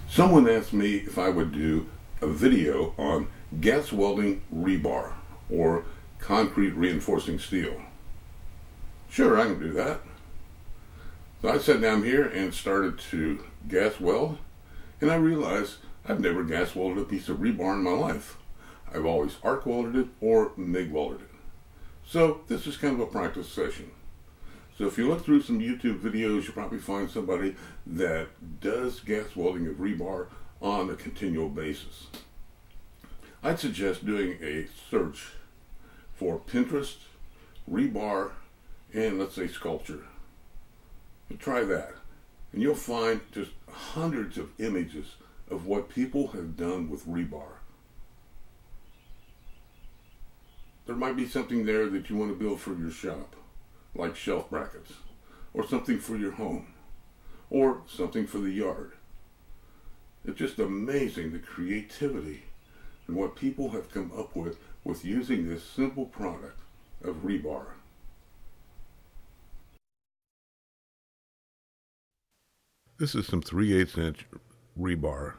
Someone asked me if I would do a video on gas welding rebar or concrete reinforcing steel. Sure, I can do that. So I sat down here and started to gas weld, and I realized I've never gas welded a piece of rebar in my life. I've always arc welded it or MIG welded it. So this is kind of a practice session. So if you look through some YouTube videos, you'll probably find somebody that does gas welding of rebar on a continual basis. I'd suggest doing a search for Pinterest, rebar, and let's say sculpture. Try that, and you'll find just hundreds of images of what people have done with rebar. There might be something there that you want to build for your shop, like shelf brackets, or something for your home, or something for the yard. It's just amazing the creativity and what people have come up with using this simple product of rebar. This is some 3/8" rebar.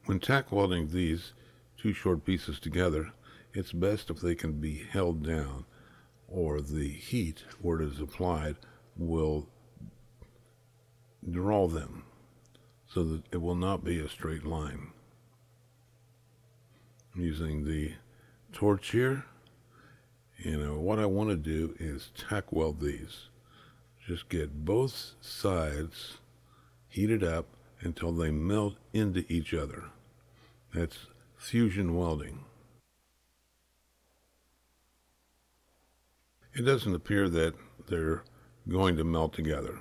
When tack welding these two short pieces together, it's best if they can be held down, or the heat where it is applied will draw them so that it will not be a straight line. I'm using the torch here, and what I want to do is tack weld these. Just get both sides heated up until they melt into each other. That's fusion welding. It doesn't appear that they're going to melt together.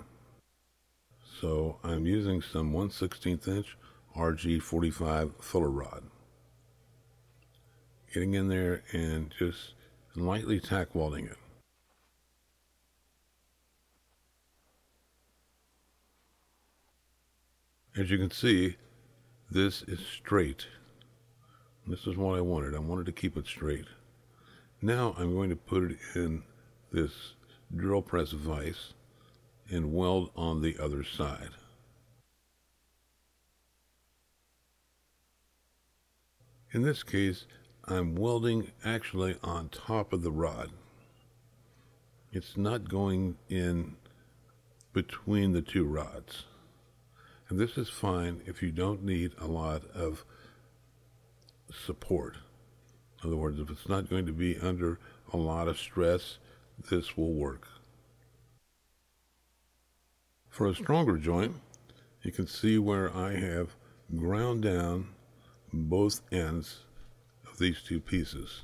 So I'm using some 1/16" RG45 filler rod. Getting in there and just lightly tack welding it. As you can see, this is straight. This is what I wanted. I wanted to keep it straight. Now I'm going to put it in this drill press vise and weld on the other side. In this case, I'm welding actually on top of the rod. It's not going in between the two rods. And this is fine if you don't need a lot of support. In other words, if it's not going to be under a lot of stress, this will work. For a stronger joint, you can see where I have ground down both ends of these two pieces.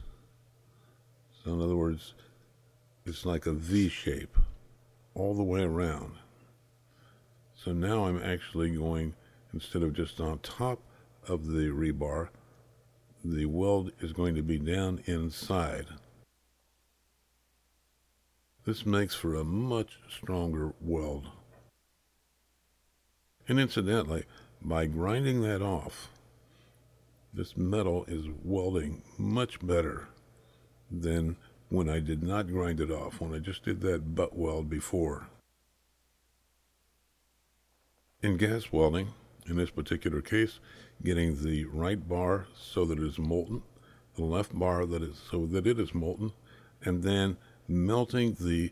So in other words, it's like a V shape all the way around. So now I'm actually going, instead of just on top of the rebar, the weld is going to be down inside. This makes for a much stronger weld. And incidentally, by grinding that off, this metal is welding much better than when I did not grind it off, when I just did that butt weld before. In gas welding, in this particular case, getting the right bar so that it is molten, the left bar so that it is molten, and then melting the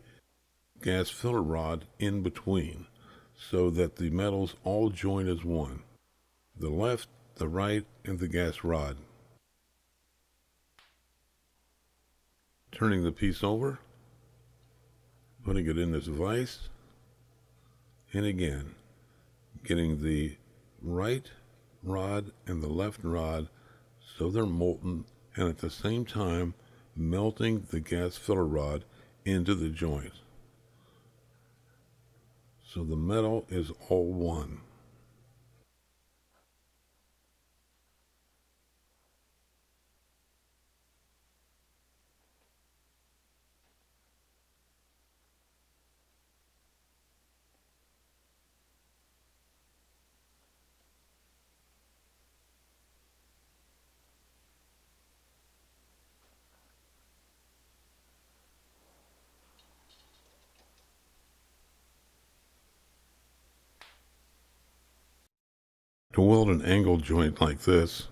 gas filler rod in between so that the metals all join as one. The left, the right, and the gas rod. Turning the piece over, putting it in this vise, and again, getting the right rod and the left rod so they're molten, and at the same time melting the gas filler rod into the joint. So the metal is all one. To weld an angle joint like this,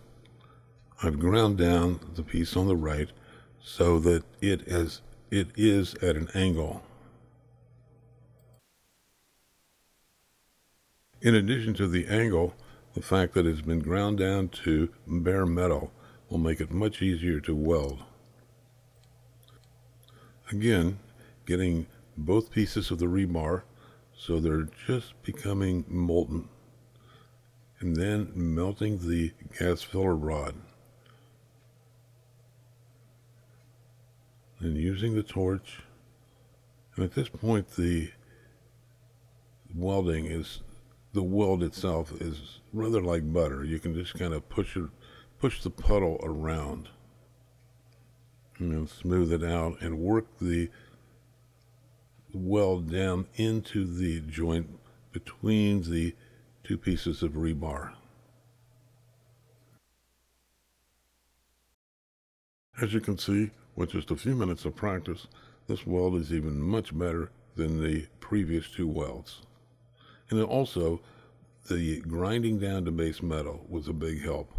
I've ground down the piece on the right so that it is at an angle. In addition to the angle, the fact that it's been ground down to bare metal will make it much easier to weld. Again, getting both pieces of the rebar so they're just becoming molten, and then melting the gas filler rod, and using the torch. And at this point, the weld itself is rather like butter. You can just kind of push the puddle around and then smooth it out and work the weld down into the joint between the two pieces of rebar. As you can see, with just a few minutes of practice, this weld is even much better than the previous two welds. And also, the grinding down to base metal was a big help.